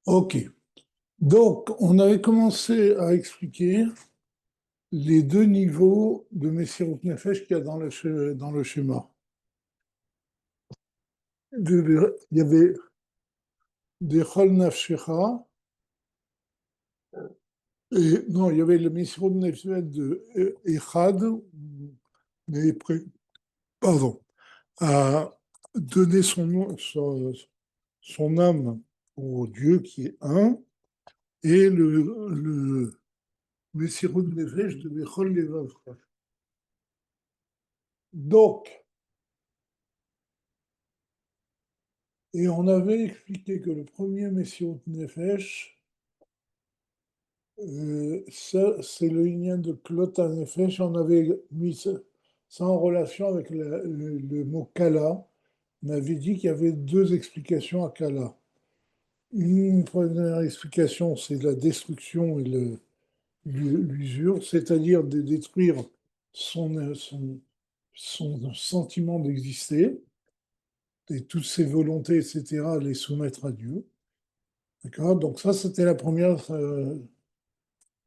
Ok. Donc, on avait commencé à expliquer les deux niveaux de Messirut Nefesh qu'il y a dans le schéma. Il y avait des Chol Nafshecha, et non, il y avait le Messirut Nefesh de Echad, mais pardon, à donner son âme au Dieu qui est un, et le Messirut Nefesh de Bechol Levavcha. Donc, et on avait expliqué que le premier Messiot Nefesh, ça, c'est le lien de Klota Nefesh. On avait mis ça en relation avec le mot Kala. On avait dit qu'il y avait deux explications à Kala. Une première explication, c'est la destruction et l'usure, c'est-à-dire de détruire son sentiment d'exister et toutes ses volontés, etc., les soumettre à Dieu. D'accord? Donc ça, c'était la première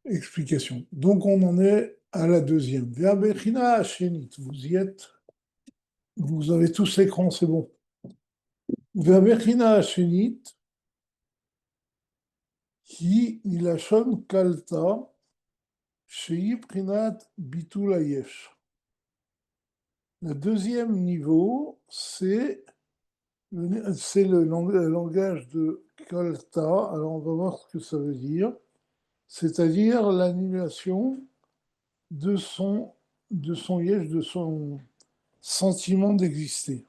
explication. Donc on en est à la deuxième. Verbechina Hashenit, vous y êtes, vous avez tous l'écran, c'est bon. Verbechina Hashenit, qui ilashon kalta, shei prinat bitul hayesh. Le deuxième niveau, le langage de kalta. Alors on va voir ce que ça veut dire. C'est-à-dire l'annulation de son yesh, de son sentiment d'exister.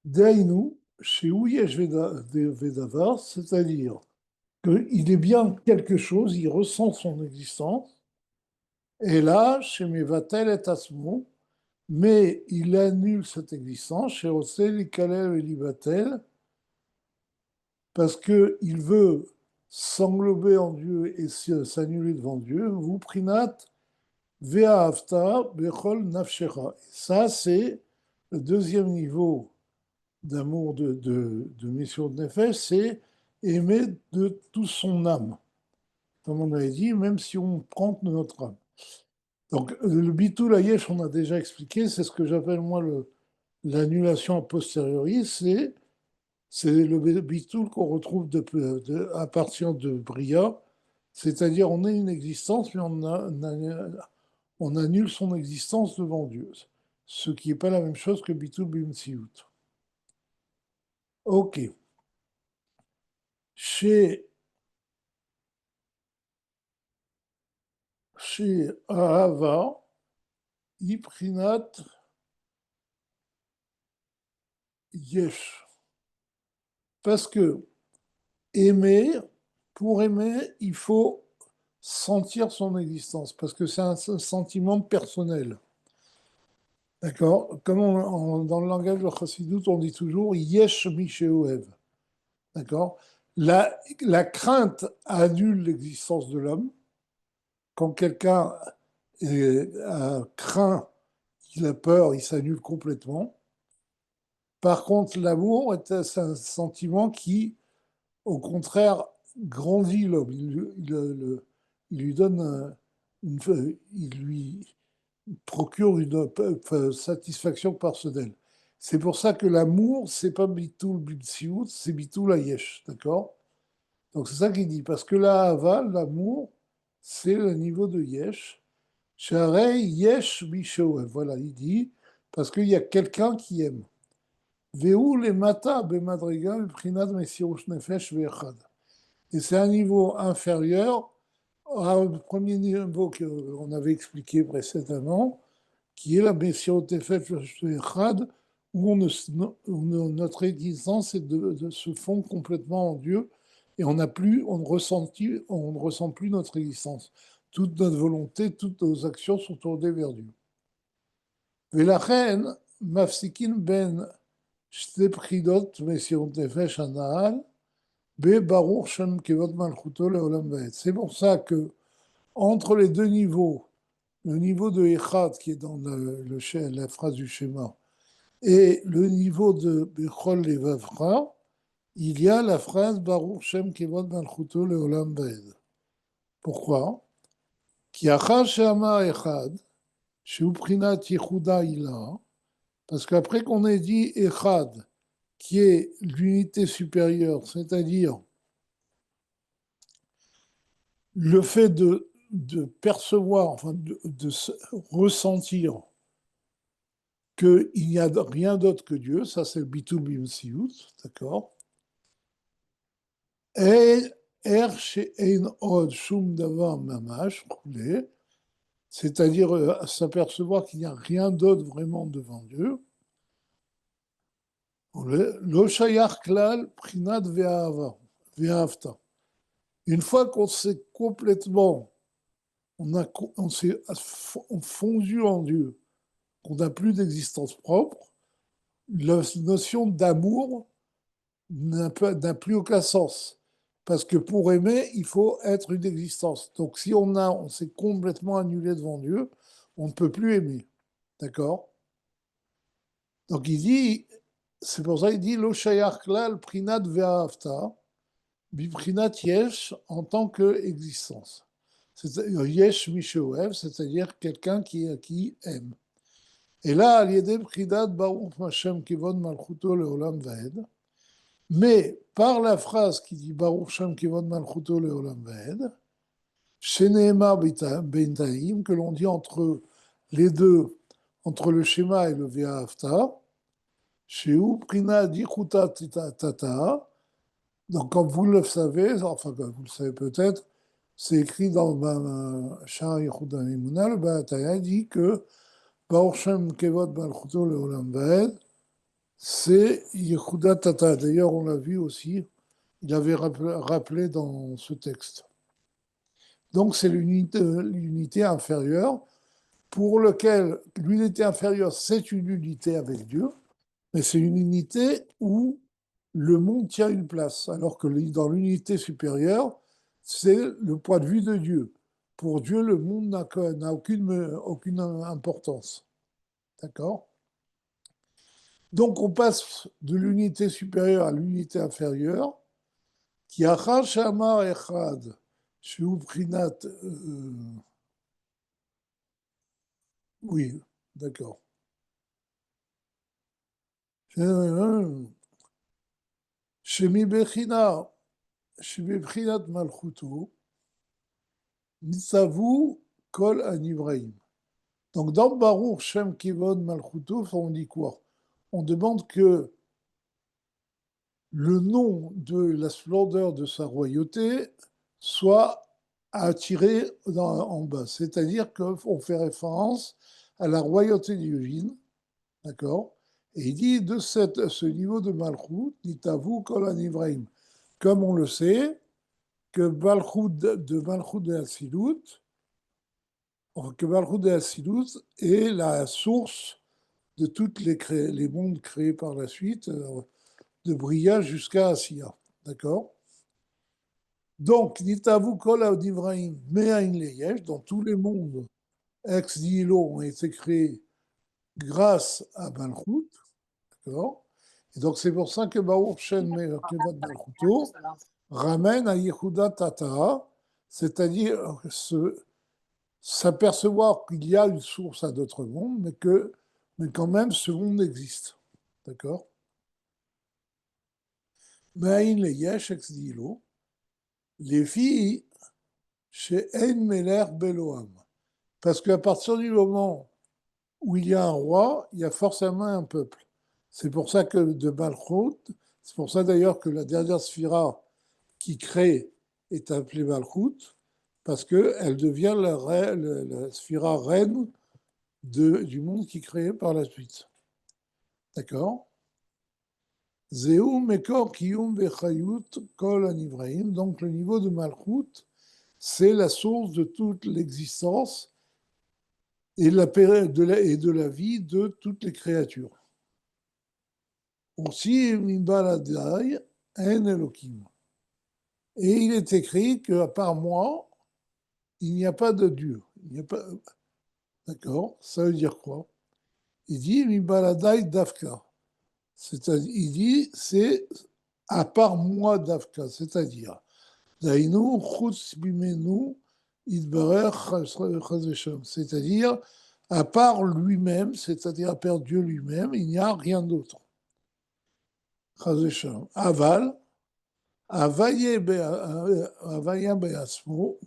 Dainu, chez Ouyesh Vedavar, c'est-à-dire qu'il est bien quelque chose, il ressent son existence, et là, chez Mevatel et Asmo, mais il annule cette existence, chez Osel, Kalel et Libatel, parce qu'il veut s'englober en Dieu et s'annuler devant Dieu, vous prinat ve'ahavta bechol nafshecha. Ça, c'est le deuxième niveau d'amour de Mission de Nefesh, c'est aimer de toute son âme. Comme on avait dit, même si on prend de notre âme. Donc, le bitul hayesh, on a déjà expliqué, c'est ce que j'appelle moi l'annulation a posteriori, c'est le bitul qu'on retrouve à partir de Bria, c'est-à-dire on a une existence, mais on annule son existence devant Dieu, ce qui n'est pas la même chose que bitul bimtsiut. Ok. Chez, chez Ahava, Iprinat Yesh. Parce que aimer, pour aimer, il faut sentir son existence, parce que c'est un sentiment personnel. D'accord? Comme dans le langage de Chassidut, on dit toujours Yesh Misheoev. D'accord? La crainte annule l'existence de l'homme. Quand quelqu'un craint, il a peur, il s'annule complètement. Par contre, l'amour est un sentiment qui, au contraire, grandit l'homme. Il lui donne il lui procure une satisfaction personnelle. C'est pour ça que l'amour, c'est pas bitul bimtsiut, c'est bitul hayesh, d'accord? Donc c'est ça qu'il dit, parce que l'ahava, l'amour, c'est le niveau de yesh. Sharei yesh bishoev, voilà, il dit, parce qu'il y a quelqu'un qui aime. Ve'u lemata bemadriga b'prinat mesirush nefesh ve'echad. Et c'est un niveau inférieur au premier niveau qu'on avait expliqué précédemment, qui est la Messiot Nefesh ve'echad, où notre existence est de se fond complètement en Dieu et on ne ressent plus notre existence. Toute notre volonté, toutes nos actions sont tournées vers Dieu. ולכן מפסיקים בין שתי בחינות מסירות נפש הנ"ל בברוך שם כבוד מלכותו לעולם ועד. C'est pour ça que entre les deux niveaux, le niveau de Echad qui est dans la phrase du schéma et le niveau de Bechol Levavra, il y a la phrase Baruch Shem Kevod Malchuto Leolam Vaed. Pourquoi? Ki achar she'amar echad, shehu prinat yechuda ila, parce qu'après qu'on ait dit echad, qui est l'unité supérieure, c'est-à-dire le fait de percevoir, enfin de ressentir qu'il n'y a rien d'autre que Dieu, ça c'est le bitul bimsiut, d'accord? Et er she'ein od shum davar mamash, c'est-à-dire s'apercevoir qu'il n'y a rien d'autre vraiment devant Dieu. Lo shayach klal prinat ve'ahavta. Une fois qu'on s'est complètement, on s'est fondu en Dieu, qu'on n'a plus d'existence propre, la notion d'amour n'a plus aucun sens. Parce que pour aimer, il faut être une existence. Donc si on s'est complètement annulé devant Dieu, on ne peut plus aimer. D'accord? Donc il dit, c'est pour ça qu'il dit Lo shayach klal prinat ve'ahavta, biprinat yesh en tant qu'existence. Yesh mishoev, c'est-à-dire quelqu'un qui aime. Et là, al yedem prinat baruch Hashem kivod malchuto leolam vaed. Mais par la phrase qui dit Baruch Shem Kivod Malchuto Leolam Vaed, Sheneemar Beintaim, que l'on dit entre les deux, entre le schéma et le Ve'ahavta, Sheu Prina Dichuta Tata. Donc, comme vous le savez, enfin, vous le savez peut-être, c'est écrit dans Shah Yehuda Mimuna, le Ba'ataya dit que Baruch Shem Kivod Malchuto Leolam Vaed, c'est Yehuda Tata. D'ailleurs, on l'a vu aussi. Il avait rappelé dans ce texte. Donc c'est l'unité inférieure pour lequel l'unité inférieure, c'est une unité avec Dieu, mais c'est une unité où le monde tient une place, alors que dans l'unité supérieure, c'est le point de vue de Dieu. Pour Dieu, le monde n'a aucune importance. D'accord? Donc on passe de l'unité supérieure à l'unité inférieure, qui achar shamar echad, שהוא בחינת, oui, d'accord. שמבחינה, שמבחינת מלכותו, ניצבו כל הנבראים. Donc dans Baruch Shem Kivod Malchuto, on dit quoi? On demande que le nom de la splendeur de sa royauté soit attiré en bas. C'est-à-dire qu'on fait référence à la royauté divine, d'accord? Et il dit de ce niveau de Malchut, Nitavu Kol Anivraim. Comme on le sait, que Malchut de Hassilut, que Malchut de Hassilut est la source de tous les mondes créés par la suite, de Bria jusqu'à Asiya. D'accord? Donc, Nitavu Kol Anivraim Me'ain Leyesh, dans tous les mondes ex nihilo ont été créés grâce à Malchut. D'accord? Et donc, c'est pour ça que Baruch Shem Kevat Malchuto ramène à Yehuda Tata, c'est-à-dire s'apercevoir qu'il y a une source à d'autres mondes, mais quand même, ce monde existe. D'accord? Mais les Yesh ex Dilo, les filles chez Ein Meler Beloam. Parce qu'à partir du moment où il y a un roi, il y a forcément un peuple. C'est pour ça que de Malchut, c'est pour ça d'ailleurs que la dernière sphira qui crée est appelée Malchut, parce qu'elle devient la sphira reine du monde qui crée par la suite. D'accord? Zéou Mekor Kiyum Vechayut Kol Anivraim. Donc le niveau de Malchut, c'est la source de toute l'existence et de la vie de toutes les créatures. Aussi, Mimbaladai En Elohim. Et il est écrit qu'à part moi, il n'y a pas de Dieu. Il n'y a pas... D'accord? Ça veut dire quoi? Il dit Mimbaladai Dafka. C'est-à-dire, il dit, c'est à part moi d'Afka, c'est-à-dire, Dainu, Chutz Bimenu, Idbarer, Chazeshem, c'est-à-dire, à part lui-même, c'est-à-dire à part Dieu lui-même, il n'y a rien d'autre. Chazeshem. Aval, Avaya Beasmo,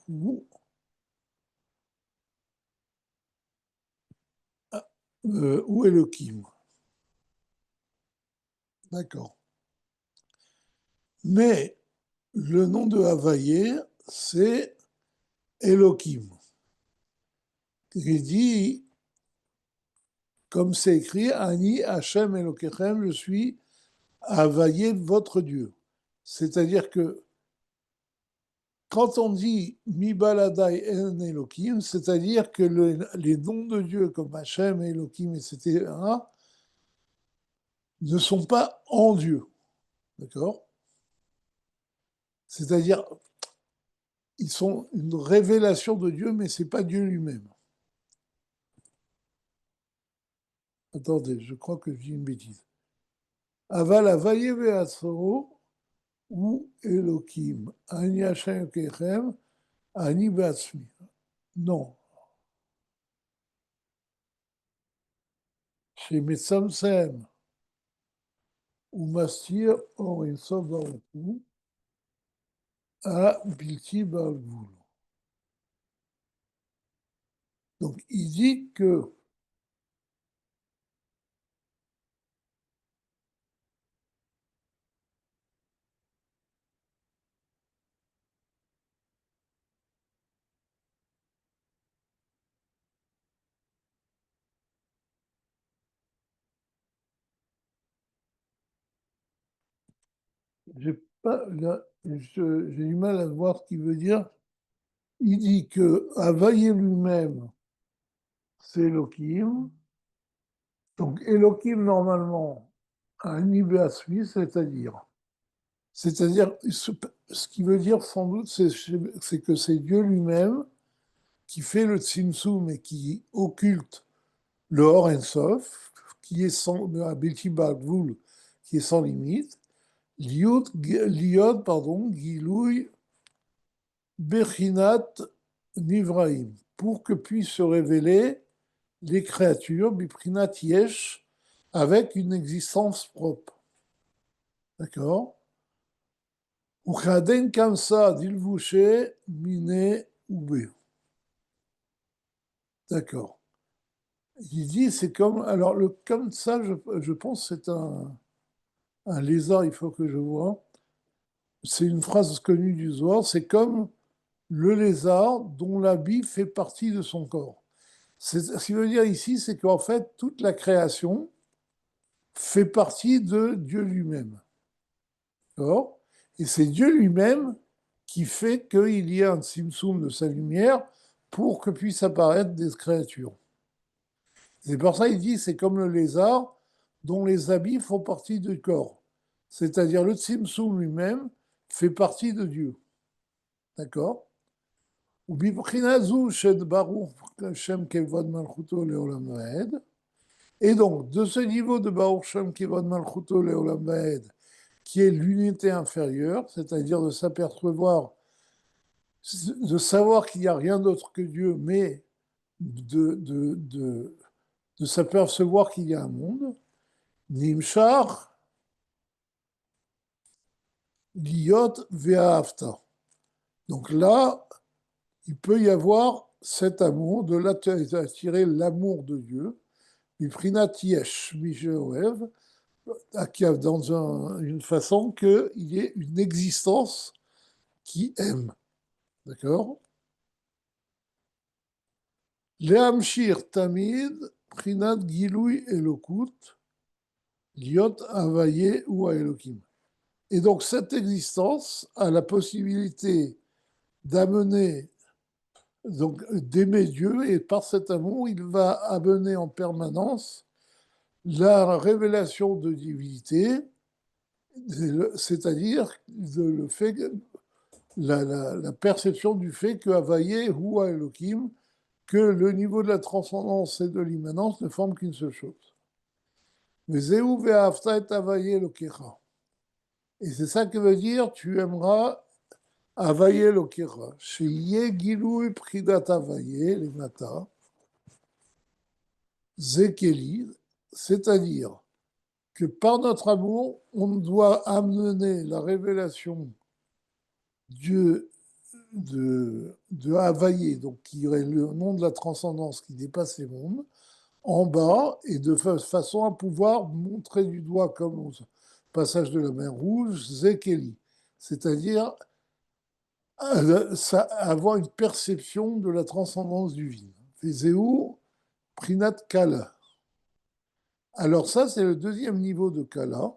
ou Elohim. D'accord. Mais le nom de Havaïe, c'est Elohim. Il dit, comme c'est écrit, Ani Hachem Elokechem, je suis Havaïe, votre Dieu. C'est-à-dire que quand on dit Mi baladai en Elohim, c'est-à-dire que les noms de Dieu comme Hachem, Elohim, etc., ne sont pas en Dieu. D'accord? C'est-à-dire, ils sont une révélation de Dieu, mais ce n'est pas Dieu lui-même. Attendez, je crois que je dis une bêtise. Aval Havaïe Beatzoro ou Elohim. Ani Hachem Elokechem, Ani Beatzmi. Non. Chez Metzamsem ou Mastir, or une sauve à Bilti Balgoul. Donc il dit que j'ai pas j'ai du mal à voir ce qu'il veut dire. Il dit que Havaïe lui-même, c'est Elohim. Donc Elohim, normalement, a un Ibasmi, c'est-à-dire, ce qui veut dire sans doute, c'est que c'est Dieu lui-même qui fait le Tzimtzum et qui occulte le Or Ensof, qui est sans, Abelti Bagvul, qui est sans limite, Liot, pardon, Gilouy, Bechinat, Nivraim, pour que puissent se révéler les créatures, Biprinat Yesh, avec une existence propre. D'accord? Uchaden Kamsa, Dilvouché, Miné, Oubé. D'accord. Il dit, c'est comme. Alors, le comme ça, je pense, c'est un lézard, il faut que je vois. C'est une phrase connue du Zohar, c'est comme le lézard dont l'habit fait partie de son corps. Ce qu'il veut dire ici, c'est qu'en fait, toute la création fait partie de Dieu lui-même. D'accord? Et c'est Dieu lui-même qui fait qu'il y ait un simsum de sa lumière pour que puissent apparaître des créatures. C'est pour ça qu'il dit c'est comme le lézard dont les habits font partie du corps. C'est-à-dire le Tzimtzum lui-même fait partie de Dieu. D'accord? Et donc, de ce niveau de Baruch Shem Kevod Malchuto Leolam Vaed, qui est l'unité inférieure, c'est-à-dire de s'apercevoir, de savoir qu'il n'y a rien d'autre que Dieu, mais de s'apercevoir qu'il y a un monde, Nimshar, Liot, Ve'ahavta. Donc là, il peut y avoir cet amour, de l'attirer l'amour de Dieu, Miprinat Yesh, Misheoev, dans une façon qu'il y ait une existence qui aime. D'accord? Lehamshir Tamid, Prinat Giloui Elokut, Liot Havaye ou Elohim. Et donc cette existence a la possibilité d'amener, donc d'aimer Dieu, et par cet amour, il va amener en permanence la révélation de divinité, c'est-à-dire le fait, la perception du fait que Havaye ou Elohim, que le niveau de la transcendance et de l'immanence ne forment qu'une seule chose. Mais Zéou ve'afta et Havaye Elokecha. Et c'est ça que veut dire tu aimeras Avaye Lokira. Chez Yegilou Pridat Avaye, les Mata, Zekeli, c'est-à-dire que par notre amour, on doit amener la révélation Dieu de Havaïe, donc qui est le nom de la transcendance qui dépasse les mondes, en bas, et de façon à pouvoir montrer du doigt, comme au passage de la mer Rouge, Zekeli, c'est-à-dire avoir une perception de la transcendance divine. Vezeu Prinat Kala. Alors ça, c'est le deuxième niveau de Kala,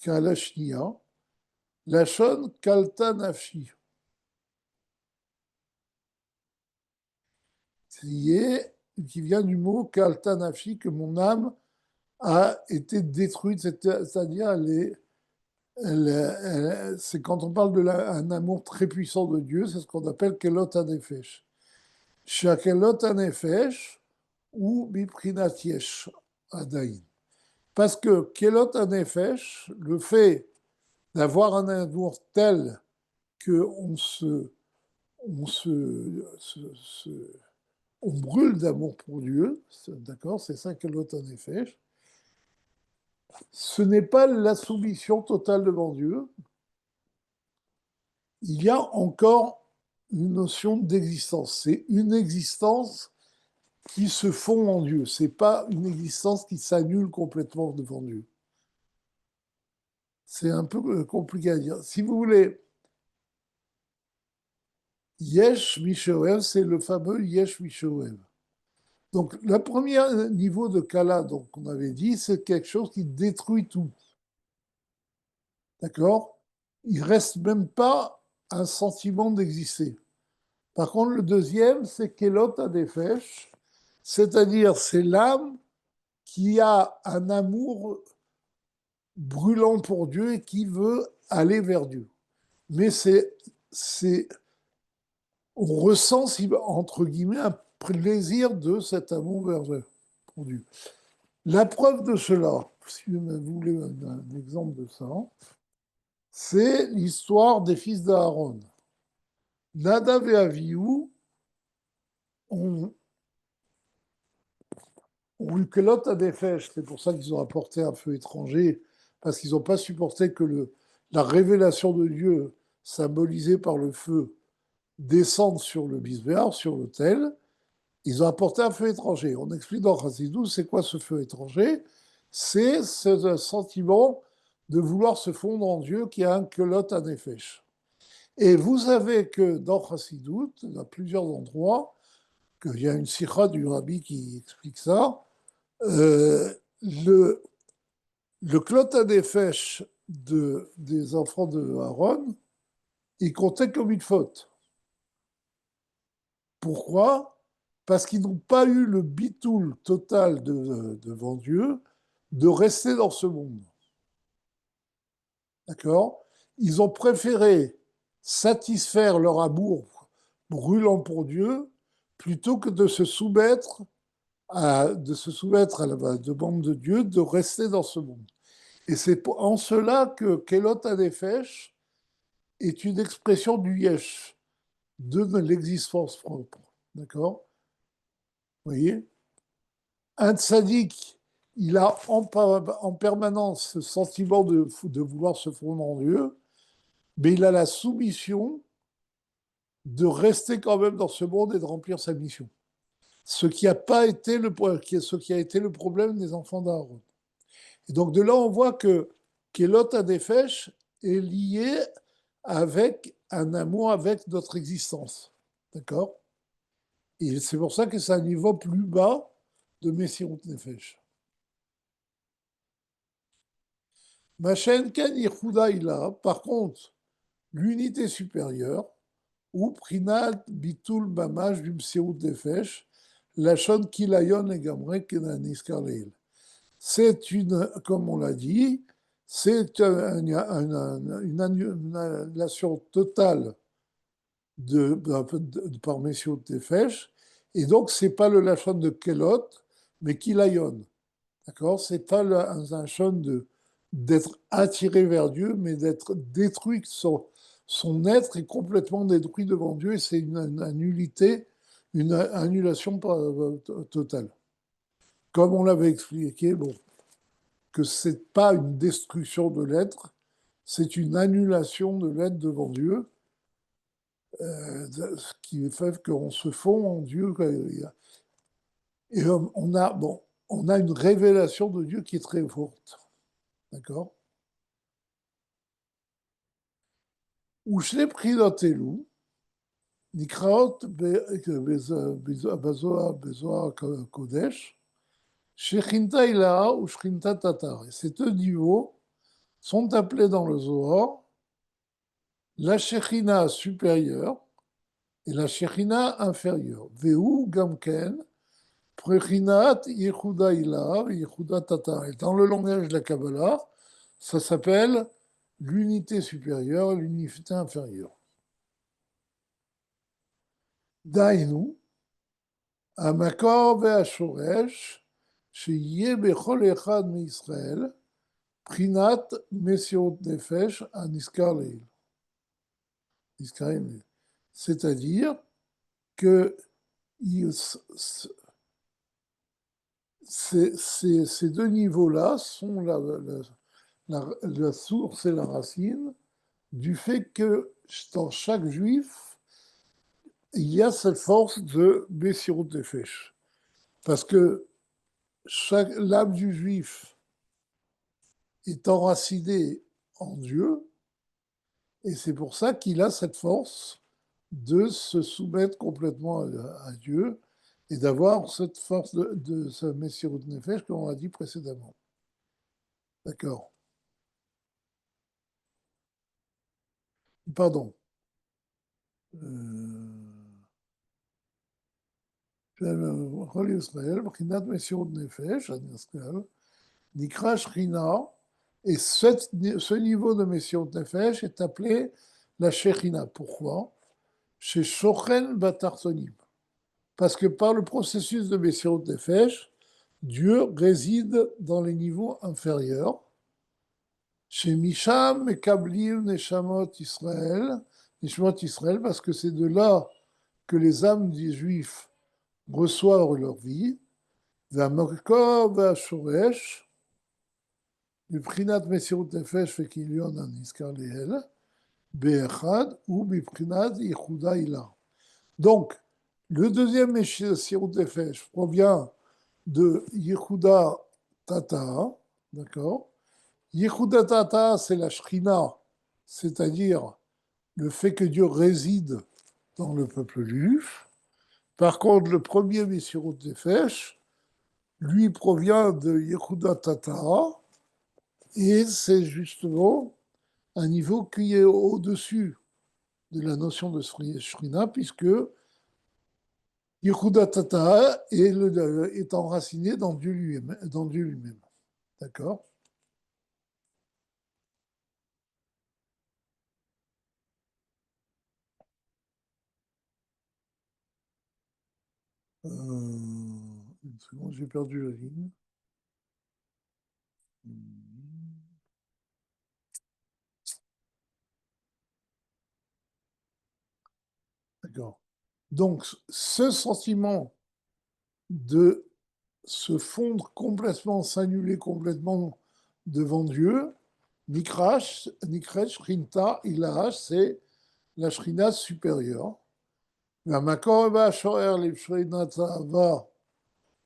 Kala Shnia, Lachon Kalta Nafshi, qui vient du mot Kalta Nafshi, que mon âme a été détruite, c'est-à-dire c'est quand on parle d'un amour très puissant de Dieu, c'est ce qu'on appelle Kelot Hanefesh. Shakelot Hanefesh ou Biprinat Yesh Adain. Parce que Kelot Hanefesh, le fait d'avoir un amour tel qu'on on se, se, on brûle d'amour pour Dieu, d'accord, c'est ça Kelot Hanefesh, ce n'est pas la soumission totale devant Dieu, il y a encore une notion d'existence. C'est une existence qui se fond en Dieu. C'est pas une existence qui s'annule complètement devant Dieu. C'est un peu compliqué à dire. Si vous voulez, Yesh Mishoev, c'est le fameux Yesh Mishoev. Donc, le premier niveau de Kala, donc, qu'on avait dit, c'est quelque chose qui détruit tout. D'accord? Il reste même pas un sentiment d'exister. Par contre, le deuxième, c'est Kelot Adefesh, c'est-à-dire c'est l'âme qui a un amour brûlant pour Dieu et qui veut aller vers Dieu. Mais on ressent, entre guillemets, un plaisir de cet amour pour Dieu. La preuve de cela, si vous voulez un exemple de ça, c'est l'histoire des fils d'Aaron. Nadav et Avihu ont eu que Lot à des fèches. C'est pour ça qu'ils ont apporté un feu étranger, parce qu'ils n'ont pas supporté que la révélation de Dieu, symbolisée par le feu, descende sur le bisbéar, sur l'autel. Ils ont apporté un feu étranger. On explique dans Chassidou, c'est quoi ce feu étranger? C'est ce sentiment de vouloir se fondre en Dieu qui a un kelot à nefesh. Et vous savez que dans Chassidou, à plusieurs endroits, qu'il y a une sikha du rabbi qui explique ça, le clot à nefesh des enfants de Aaron, il comptait comme une faute. Pourquoi? Parce qu'ils n'ont pas eu le bitoul total devant Dieu de rester dans ce monde. D'accord? Ils ont préféré satisfaire leur amour brûlant pour Dieu plutôt que de se soumettre à la demande de Dieu de rester dans ce monde. Et c'est en cela que Kelot Adefesh est une expression du yesh, de l'existence propre. D'accord? Vous voyez? Un tzaddik, il a en permanence ce sentiment de vouloir se fondre en Dieu, mais il a la soumission de rester quand même dans ce monde et de remplir sa mission. Ce qui a été le problème des enfants d'Aaron. Et donc de là, on voit que Kelot Adefesh est lié avec un amour avec notre existence. D'accord? Et c'est pour ça que c'est un niveau plus bas de Messirut Nefesh. Machen Ken Yichuda, par contre, l'unité supérieure, ou Prinat Bitul Mamash Bimsirut Nefesh, Lachon Kilayon Egamre Kenaniskar Leil. C'est comme on l'a dit, c'est une annulation totale par Messieurs Tefesh, et donc c'est pas le Lachon de Kelot, mais Kilayon. D'accord? C'est pas un Lachon d'être attiré vers Dieu, mais d'être détruit. Son être est complètement détruit devant Dieu et c'est une nullité, une annulation totale. Comme on l'avait expliqué, bon, que c'est pas une destruction de l'être, c'est une annulation de l'être devant Dieu, ce qui fait qu'on se fond en Dieu. Et bon, on a une révélation de Dieu qui est très forte. D'accord. ושני בחינות אלו נקראות בזוהר הקודש, שכינתה הילאה ושכינתה תתר. Et ces deux niveaux sont appelés dans le Zohar la Shekhinah supérieure et la Shekhinah inférieure. Vehu gamken prechinat yehuda hila yehuda tatar. Et dans le langage de la Kabbalah, ça s'appelle l'unité supérieure et l'unité inférieure. Dainu, המקור והשורש שיהיה בכל אחד מישראל בחינת מסירות נפש הנזכר לעיל. C'est-à-dire que ces deux niveaux-là sont la source et la racine du fait que dans chaque juif, il y a cette force de Messirut Nefesh. Parce que l'âme du juif est enracinée en Dieu, et c'est pour ça qu'il a cette force de se soumettre complètement à Dieu et d'avoir cette force de ce Messirut Nefesh, comme on l'a dit précédemment. D'accord. Pardon. כל ישראל, מבחינת מסירות נפש, הנזכר, נקרא שכינה, et ce niveau de Messiot Nefesh est appelé la Shekhinah. Pourquoi? Chez Shochen Batartonim. Parce que par le processus de Messiot Nefesh, Dieu réside dans les niveaux inférieurs. Chez Misham et Kablim Neshamot Israël, parce que c'est de là que les âmes des Juifs reçoivent leur vie. והמקור והשורש, מבחינת מסירות נפש וכיליון הנזכר לעיל, באחד ומבחינת ייחודה הילה. Donc, le deuxième Messirut Nefesh provient de Yehuda Tata, d'accord. Yehuda Tata, c'est la Shrina, c'est-à-dire le fait que Dieu réside dans le peuple juif. Par contre, le premier Messirut Nefesh, lui provient de Yehuda Tata, et c'est justement un niveau qui est au-dessus de la notion de Shrina, puisque Yehuda Tata est enraciné dans Dieu lui-même. D'accord. Une seconde, j'ai perdu la ligne. D'accord. Donc, ce sentiment de se fondre complètement, s'annuler complètement devant Dieu, Nikrash, Shrinta, Ilash, c'est la Shrina supérieure. והמקור והשוער לבחינת אהבה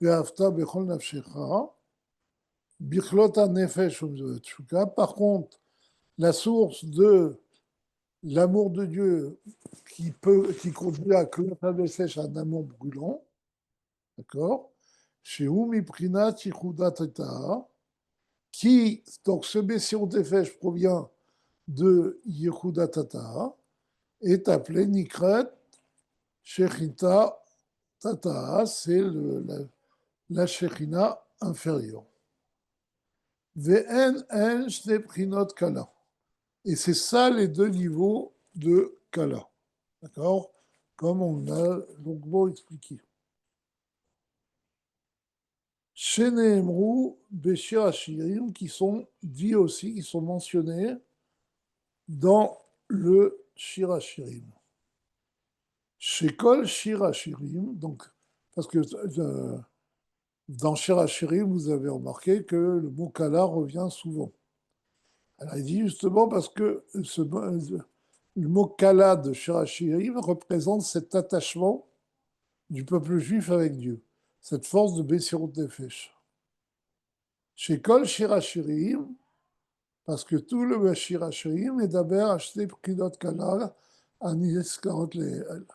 ואהבת בכל נפשך, בכלות הנפש ובתשוקה. Par contre, la source de l'amour de Dieu qui conduit à Klot HaNefesh, un amour brûlant, d'accord, chez Oumi Prinat Yichudat Eta, qui, donc ce Messiron Nefesh provient de Yehuda Tata, est appelé Nikret Shechita Tata, c'est la Shechina inférieure. Ve'en en shne prinot kala. Et c'est ça les deux niveaux de kala. D'accord? Comme on l'a longuement expliqué. Sheneemru Beshir Hashirim, qui sont dits aussi, qui sont mentionnés dans le Shir Hashirim. Shekol Shir Hashirim, donc, parce que dans Shir Hashirim, vous avez remarqué que le mot Kala revient souvent. Alors, il dit justement parce que le mot Kala de Shir Hashirim représente cet attachement du peuple juif avec Dieu, cette force de Bessirut Nefesh. Shekol Shir Hashirim, parce que tout le Shir Hashirim est d'abord acheté Prinot Kala, Anis Karot Leel.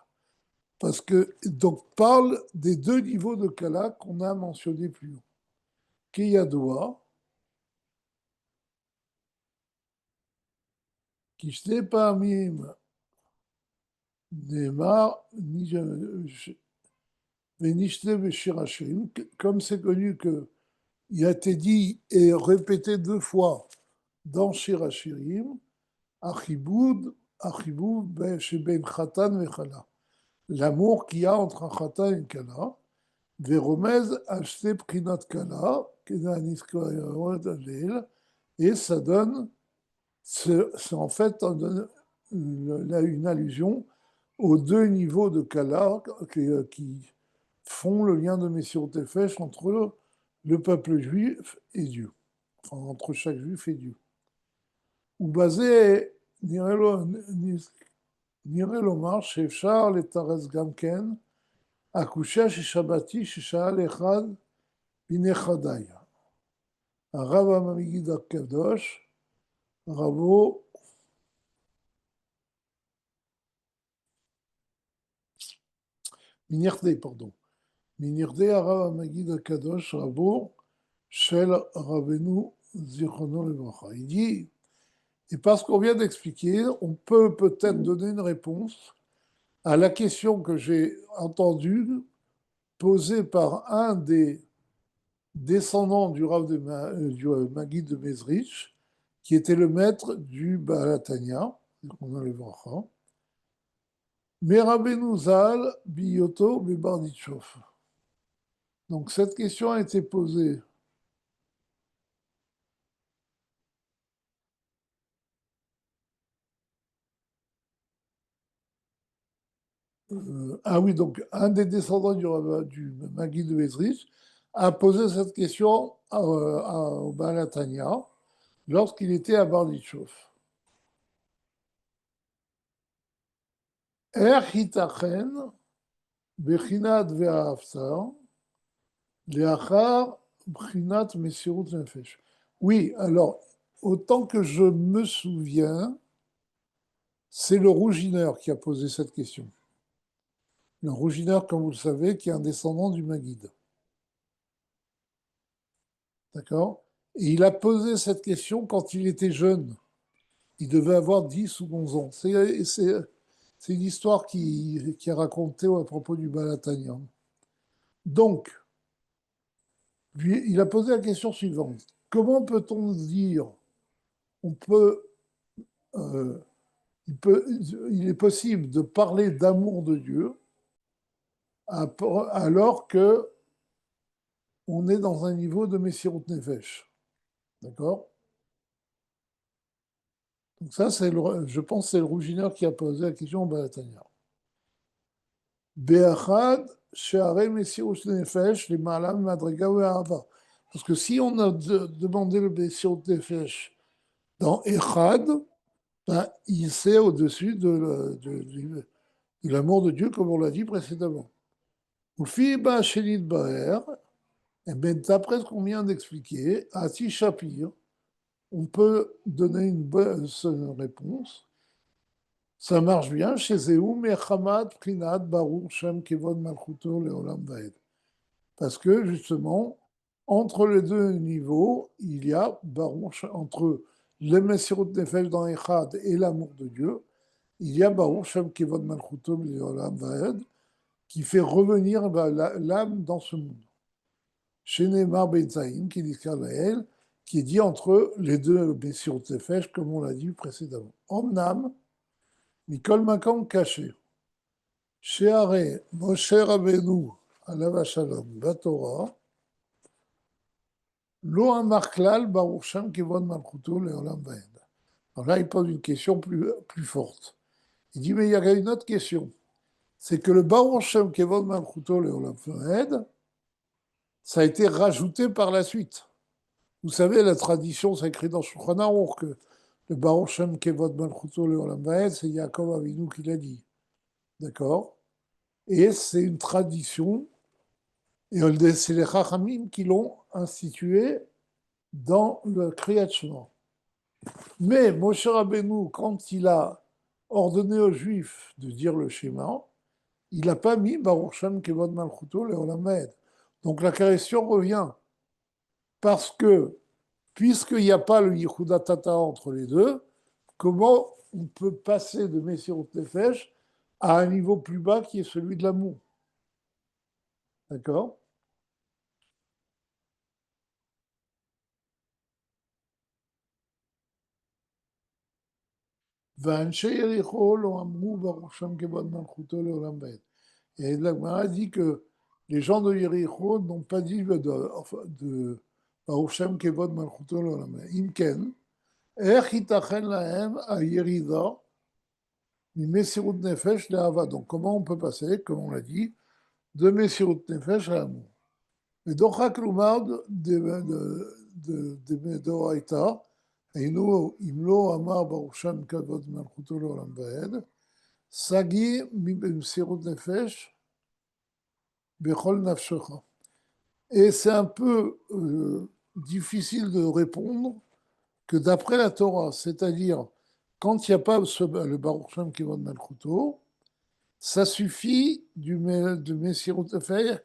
Parce que, donc, parle des deux niveaux de Kala qu'on a mentionnés plus haut. Kiyadoua, Kishne Pamim, Neymar, Venishne Beshir Hashirim, comme c'est connu que il a été dit et répété deux fois dans Shir Hashirim, Achiboud, chez Ben Khatan et Khala. L'amour qu'il y a entre un Khatan et une Kala. Veromez acheté Prinat Kala, et ça donne, c'est en fait une allusion aux deux niveaux de Kala qui font le lien de Messire Tefesh entre le peuple juif et Dieu, enfin entre chaque juif et Dieu. Ou basé, נראה לומר שאפשר לתרץ גם כן, הקושייה ששבתי ששאל אחד מנכדיי, הרב המגיד הקדוש, רבו, מנכדי, פרדון, מנכדי הרב המגיד הקדוש, רבו, של רבנו זיכרונו לברכה. Il dit, et parce qu'on vient d'expliquer, on peut peut-être donner une réponse à la question que j'ai entendue posée par un des descendant du Rav du Maguid de Mezrich, qui était le maître du Balatania, Merabenu Zal Biyoto Bebarditchov. Donc cette question a été posée. Ah oui, donc un des descendants du Maguid de Mezrich a posé cette question au Balatania lorsqu'il était à Barditchov. Er hitachen bechinat ve'aftar Léachar Brinat Messirut Nefesh. Oui, alors, autant que je me souviens, c'est le Rougineur qui a posé cette question. Le Rougineur, comme vous le savez, qui est un descendant du Maguide. D'accord? Et il a posé cette question quand il était jeune. Il devait avoir 10 ou 11 ans. C'est une histoire qui est racontée à propos du Balatanian. Donc, il a posé la question suivante. Comment peut-on dire, on peut euh, il est possible de parler d'amour de Dieu alors que on est dans un niveau de Messirut Nefesh. D'accord? Donc ça, je pense que c'est le Rougineur qui a posé la question au Balatania. Be'achad she'arei Messirut Nefesh les malam madriga ve'ahava. Parce que si on a demandé le Messirut Nefesh dans Echad, ben, il c'est au-dessus de l'amour de Dieu, comme on l'a dit précédemment. Et bien, d'après ce qu'on vient d'expliquer, à Shapir, on peut donner une bonne réponse. Ça marche bien chez Zéou, Mechamad, Prinat, Baruch, Shem, Kevod, Malchuto, Leolam, Vaed. Parce que, justement, entre les deux niveaux, il y a Baruch, entre le Messirut Nefesh dans Echad et l'amour de Dieu, il y a Baruch, Shem, Kevod, Malchuto, Leolam, Vaed, qui fait revenir l'âme dans ce monde. Chez Neymar Benzaïm, qui dit Kalael, qui est dit entre les deux Messirut Nefesh, comme on l'a dit précédemment. Omnam, Mikol Makam caché. Sheare Moshe Rabbeinu, Alav Shalom, Batora, Lo amarklal Baruch Shem Kevod Malchuto Leolam Vaed. Alors là, il pose une question plus forte. Il dit, mais il y a une autre question. C'est que le Baruch Shem Kevod Malchuto Leolam Vaed, ça a été rajouté par la suite. Vous savez, la tradition, c'est écrit dans Shulchan Aruch que le Baruch Shem Kevod Malchuto Leolam Vaed, c'est Yaakov Avinu qui l'a dit. D'accord? Et c'est une tradition, et c'est les Chachamim qui l'ont institué dans le Kriyat Shema. Mais Moshe Rabbeinu, quand il a ordonné aux Juifs de dire le schéma, il n'a pas mis Baruch Shem Kevod Malchuto Leolam Vaed. Donc la question revient, parce que, puisqu'il n'y a pas le Yehuda Tata entre les deux, comment on peut passer de Messirut Nefesh à un niveau plus bas qui est celui de l'amour? D'accord? ואנשי יריחו לא אמרו ברוך שם כבוד מלכותו לעולם ועד. Et la Gemara dit que les gens de Yericho n'ont pas dit de Baruch Shem Kevod Malchuto L'Olam. Im ken, איך ייתכן להם הירידה ממסירות נפש לאהבה. Donc comment on peut passer, comme on l'a dit, de מסירות נפש à l'amour. ודוחק לומר דאורייתא, היינו אם לא אמר ברוך שם כבוד מלכותו לעולם ועד, סגי במסירות נפש בכל נפשך. Et c'est un peu difficile de répondre que d'après la Torah, c'est-à-dire quand il n'y a pas le Baruch Shem Kevod Malchuto, ça suffit de Messirut Nefesh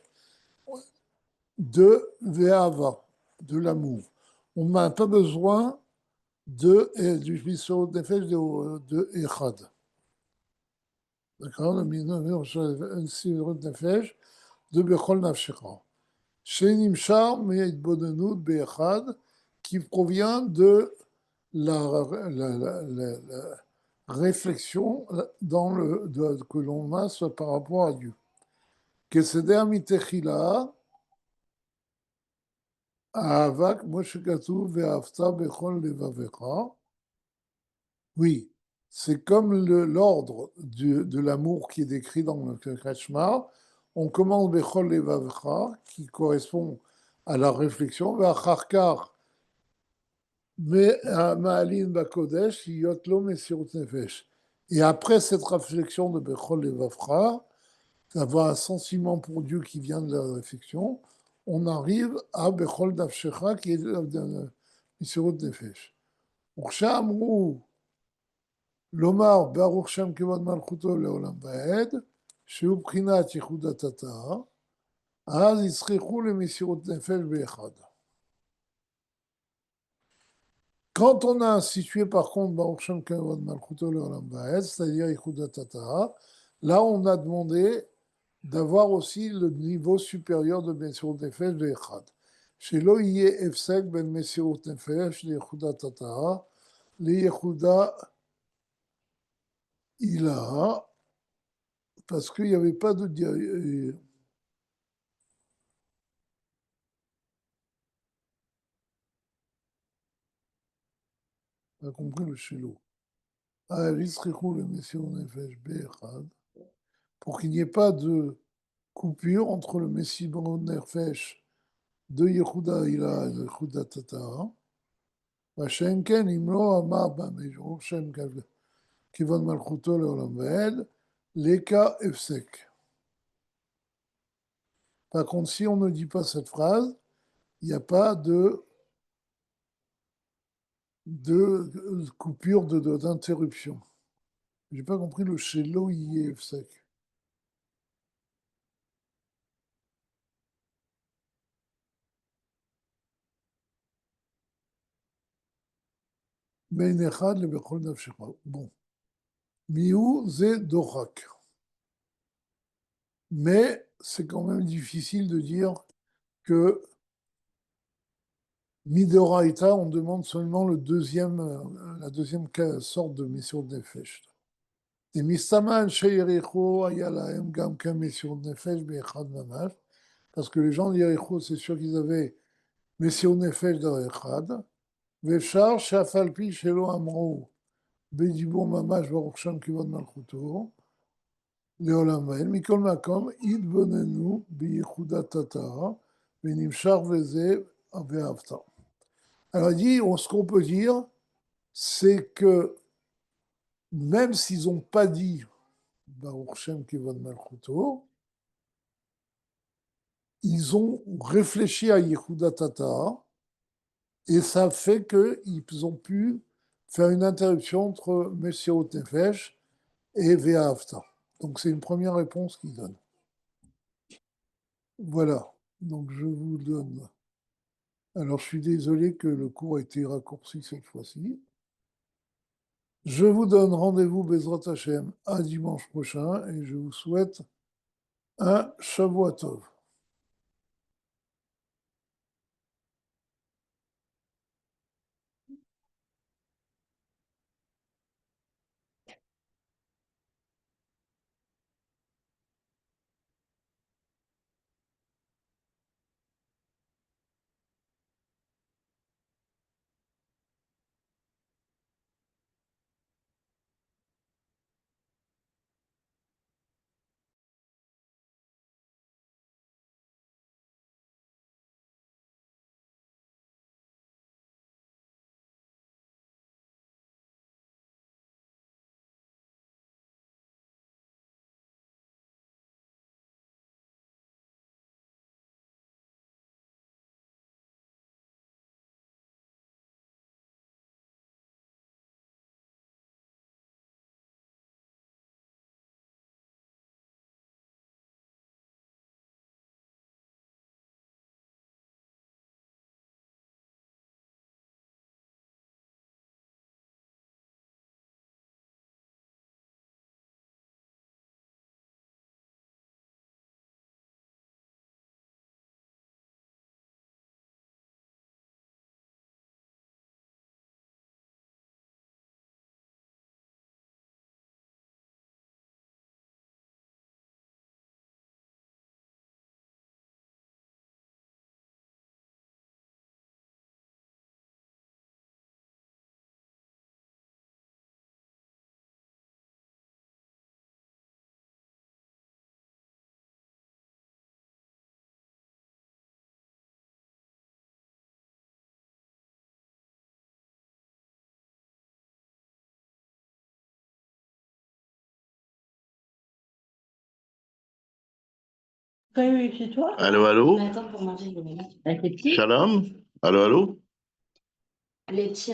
de Ve'ava, de l'amour. On n'a pas besoin du Messirut Nefesh de Echad. D'accord? Le Messirut Nefesh de Bechol Nafshecha. Shenimshar Me'itbonenut Be'echad, qui provient de la réflexion que l'on a par rapport à Dieu. Que c'est mitechila ahavak Moshe Katuv ve'afta bechol levavecha. Oui, c'est comme l'ordre de l'amour qui est décrit dans le Kachma. On commence bechol levavecha, qui correspond à la réflexion, ve'acharkar mais Ma'alin Bakodesh, Yotlo Mesirut Nefesh. Et après cette réflexion de Bechol Levavcha, d'avoir un sentiment pour Dieu qui vient de la réflexion, on arrive à Bechol Nafshecha qui est de Mesirut Nefesh. Urshamru Lomar Baruch Shem Kevod Malchuto Leolam Vaed, שהוא בחינת ייחוד התתא, אז יצריכו למסירות נפש באחד. Quand on a institué par contre Baruch Shem Kavod Malchuto Leolam Vaed, c'est-à-dire Yehuda Tata, là on a demandé d'avoir aussi le niveau supérieur de Messirut Nefesh de Echad. Shelo yeh efsek ben Messirut Nefesh de Yehuda Tata, le Yehuda Ilaha, parce qu'il n'y avait pas de... Pas compris le Shelo. Ah, l'Isrichou le Messirut Nefesh Be'echad, pour qu'il n'y ait pas de coupure entre le Messirut Nefesh de Yehuda Ila et de Yehuda Tata, Vashenken Imlo Amar Bamejor Shem Kivon Malchuto Leolam Vaed, Leka Efsek. Par contre, si on ne dit pas cette phrase, il n'y a pas de coupure, d'interruption. Je n'ai pas compris le Shelo Yeh Efsek. Ben Echad le Bechol Nafshecha. Bon. Miou Ze Dochak. Mais c'est quand même difficile de dire que Midoraita, on demande seulement la deuxième sorte de mission de Nefesh. Et Mistaman Sheyericho Ayalaem Gamka mission de Nefesh Bechad Mamash, parce que les gens d'Yericho, c'est sûr qu'ils avaient מסירות נפש דבר אחד, ואפשר שאף על פי שלא אמרו בדיבור ממש ברוך שם כבוד מלכותו, לעולם ועד, מכל מקום התבוננו בייחודת התורה, ונמשך בזה ואהבת. Alors il dit, ce qu'on peut dire, c'est que même s'ils n'ont pas dit Baruch Shem Kivod Malchuto, ils ont réfléchi à Yehuda Tata et ça fait qu'ils ont pu faire une interruption entre Messiot Nefesh et Ve'ahavta. Donc c'est une première réponse qu'il donne. Voilà, donc je vous donne. Alors je suis désolé que le cours a été raccourci cette fois-ci. Je vous donne rendez-vous Bezrat Hashem à dimanche prochain et je vous souhaite un Shavua Tov. Oui, oui, c'est toi? Allô, allô? Mais attends, pour manger, avec les petits? Shalom? Allô, allô? Les petits,